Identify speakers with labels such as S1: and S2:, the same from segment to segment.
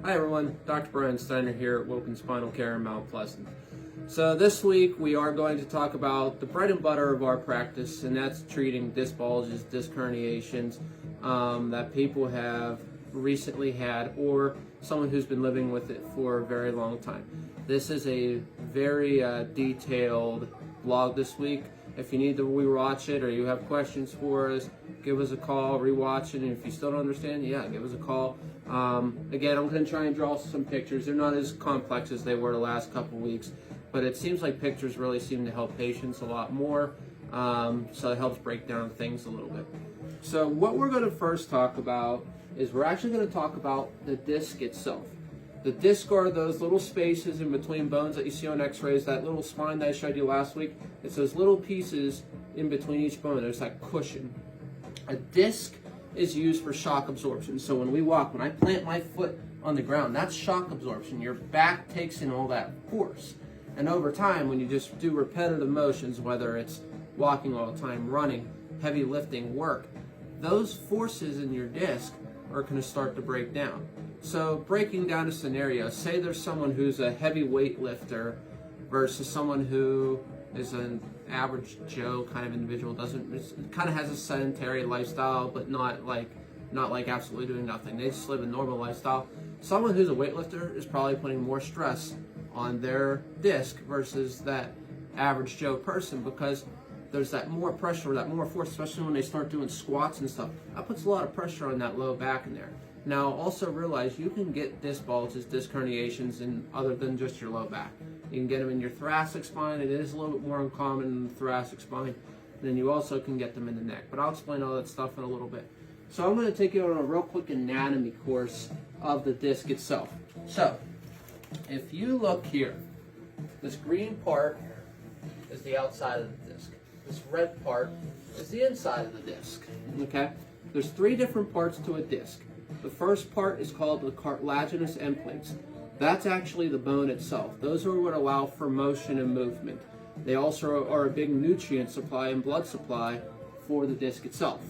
S1: Hi everyone, Dr. Brian Steiner here at Wilkins Spinal Care in Mount Pleasant. So this week we are going to talk about the bread and butter of our practice, and that's treating disc bulges, disc herniations that people have recently had, or someone who's been living with it for a very long time. This is a very detailed blog this week. If you need to rewatch it or you have questions for us, give us a call, rewatch it, and if you still don't understand, give us a call. Again, I'm going to try and draw some pictures. They're not as complex as they were the last couple weeks, but it seems like pictures really seem to help patients a lot more, so it helps break down things a little bit. So what we're going to first talk about is we're actually going to talk about the disc itself. The disc are those little spaces in between bones that you see on x-rays, that little spine that I showed you last week. It's those little pieces in between each bone. There's that cushion. A disc is used for shock absorption. So when we walk, when I plant my foot on the ground, that's shock absorption. Your back takes in all that force. And over time, when you just do repetitive motions, whether it's walking all the time, running, heavy lifting, work, those forces in your disc are going to start to break down. So breaking down a scenario, say there's someone who's a heavy weightlifter versus someone who is an average Joe kind of individual, kind of has a sedentary lifestyle, but not like absolutely doing nothing. They just live a normal lifestyle. Someone who's a weightlifter is probably putting more stress on their disc versus that average Joe person, because there's that more pressure, that more force, especially when they start doing squats and stuff. That puts a lot of pressure on that low back in there. Now, also realize you can get disc bulges, disc herniations, other than just your low back. You can get them in your thoracic spine. It is a little bit more uncommon in the thoracic spine. And then you also can get them in the neck. But I'll explain all that stuff in a little bit. So I'm going to take you on a real quick anatomy course of the disc itself. So, if you look here, this green part is the outside of the disc. This red part is the inside of the disc. Okay? There's three different parts to a disc. The first part is called the cartilaginous end plates. That's actually the bone itself. Those are what allow for motion and movement. They also are a big nutrient supply and blood supply for the disc itself.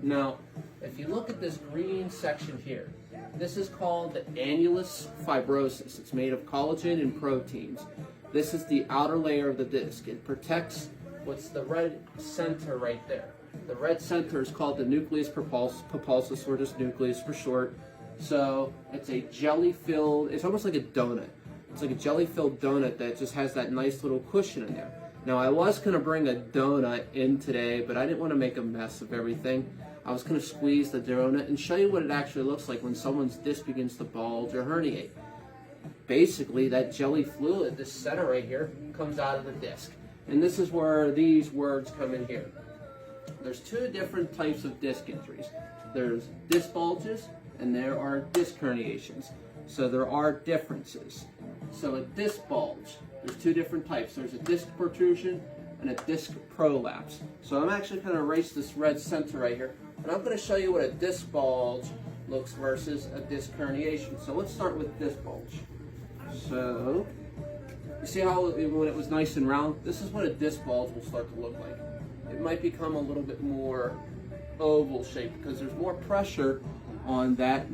S1: Now, if you look at this green section here, this is called the annulus fibrosus. It's made of collagen and proteins. This is the outer layer of the disc. It protects what's the red center right there. The red center is called the nucleus pulposus, or just nucleus for short. So it's a jelly-filled, it's almost like a donut. It's like a jelly-filled donut that just has that nice little cushion in there. Now, I was going to bring a donut in today, but I didn't want to make a mess of everything. I was going to squeeze the donut and show you what it actually looks like when someone's disc begins to bulge or herniate. Basically, that jelly fluid, this center right here, comes out of the disc. And this is where these words come in here. There's two different types of disc injuries. There's disc bulges and there are disc herniations. So there are differences. So a disc bulge, there's two different types. There's a disc protrusion and a disc prolapse. So I'm actually going to erase this red center right here, and I'm going to show you what a disc bulge looks versus a disc herniation. So let's start with disc bulge. So you see how when it was nice and round, this is what a disc bulge will start to look like. It might become a little bit more oval shaped because there's more pressure on that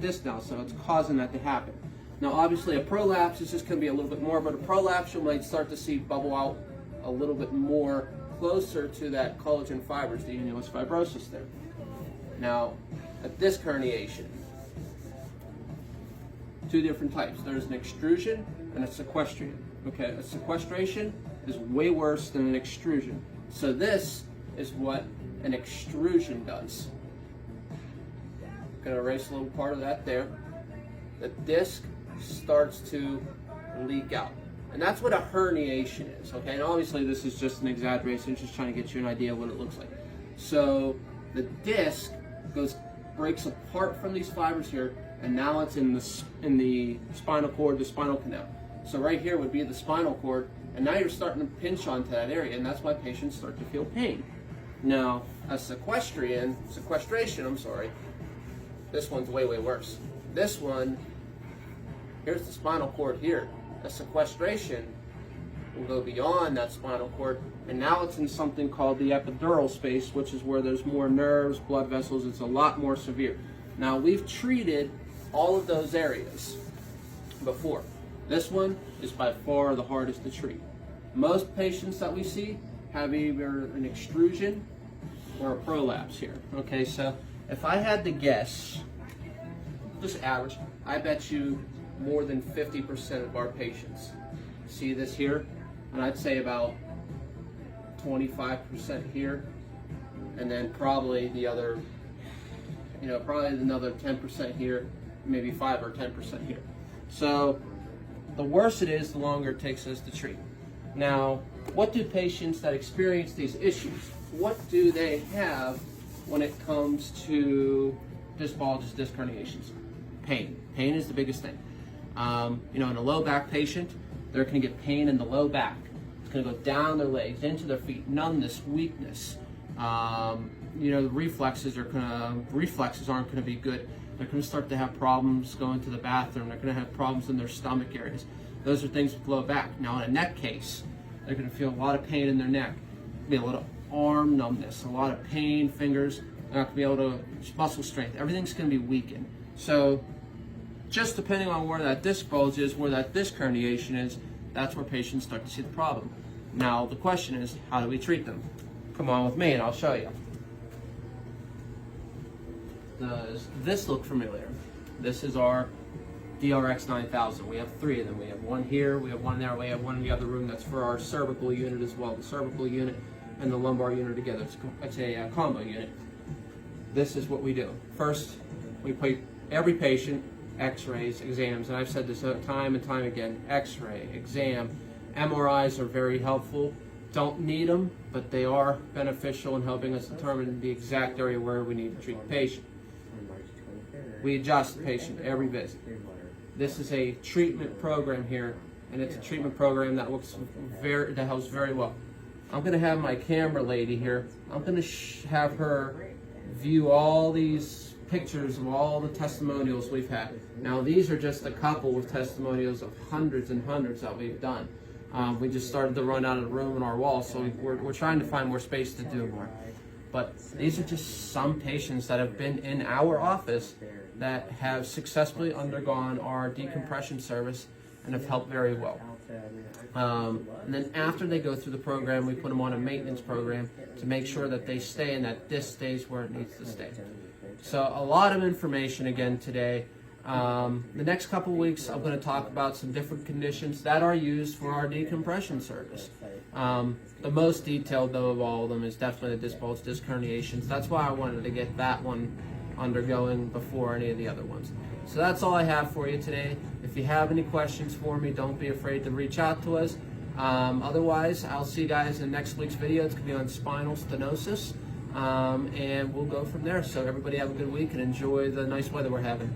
S1: disc now, so it's causing that to happen. Now, obviously, a prolapse is just going to be a little bit more, but a prolapse you might start to see bubble out a little bit more closer to that collagen fibers, the annulus fibrosus there. Now, a disc herniation, two different types. There's an extrusion and a sequestration. Okay, a sequestration is way worse than an extrusion. So this is what an extrusion does. I'm going to erase a little part of that there. The disc starts to leak out. And that's what a herniation is, okay? And obviously this is just an exaggeration, just trying to get you an idea of what it looks like. So the disc breaks apart from these fibers here, and now it's in the spinal cord, the spinal canal. So right here would be the spinal cord, and now you're starting to pinch onto that area, and that's why patients start to feel pain. Now, a sequestration, this one's way, way worse. This one, here's the spinal cord here. A sequestration will go beyond that spinal cord, and now it's in something called the epidural space, which is where there's more nerves, blood vessels. It's a lot more severe. Now, we've treated all of those areas before. This one is by far the hardest to treat. Most patients that we see have either an extrusion or a prolapse here. Okay, so if I had to guess, just average, I bet you more than 50% of our patients see this here, and I'd say about 25% here, and then probably the other, probably another 10% here, maybe 5 or 10% here. So the worse it is, the longer it takes us to treat. Now, what do patients that experience these issues, what do they have when it comes to disc bulges, disc herniations? Pain. Pain is the biggest thing. In a low back patient, they're going to get pain in the low back. It's going to go down their legs, into their feet, numbness, weakness. The reflexes aren't going to be good. They're going to start to have problems going to the bathroom. They're going to have problems in their stomach areas. Those are things with low back. Now, in a neck case, they're going to feel a lot of pain in their neck. Be a lot of arm numbness, a lot of pain, fingers. They're not going to be able to muscle strength. Everything's going to be weakened. So, just depending on where that disc bulge is, where that disc herniation is, that's where patients start to see the problem. Now, the question is, how do we treat them? Come on with me and I'll show you. Does this look familiar? This is our DRX 9000. We have 3 of them. We have one here, we have one there, we have one in the other room. That's for our cervical unit as well. The cervical unit and the lumbar unit together. It's a combo unit. This is what we do. First, we put every patient x-rays, exams, and I've said this time and time again, x-ray, exam, MRIs are very helpful. Don't need them, but they are beneficial in helping us determine the exact area where we need to treat the patient. We adjust the patient every visit. This is a treatment program here, and it's a treatment program that helps very well. I'm going to have my camera lady here. I'm going to have her view all these pictures of all the testimonials we've had. Now, these are just a couple of testimonials of hundreds and hundreds that we've done. We just started to run out of the room in our wall, so we're trying to find more space to do more. But these are just some patients that have been in our office that have successfully undergone our decompression service and have helped very well. And then after they go through the program, we put them on a maintenance program to make sure that they stay and that this stays where it needs to stay. So a lot of information again today. The next couple of weeks, I'm going to talk about some different conditions that are used for our decompression service. The most detailed, though, of all of them is definitely the disc bulge, disc herniations. That's why I wanted to get that one undergoing before any of the other ones. So that's all I have for you today. If you have any questions for me, don't be afraid to reach out to us. Otherwise, I'll see you guys in next week's video. It's going to be on spinal stenosis, and we'll go from there. So everybody have a good week and enjoy the nice weather we're having.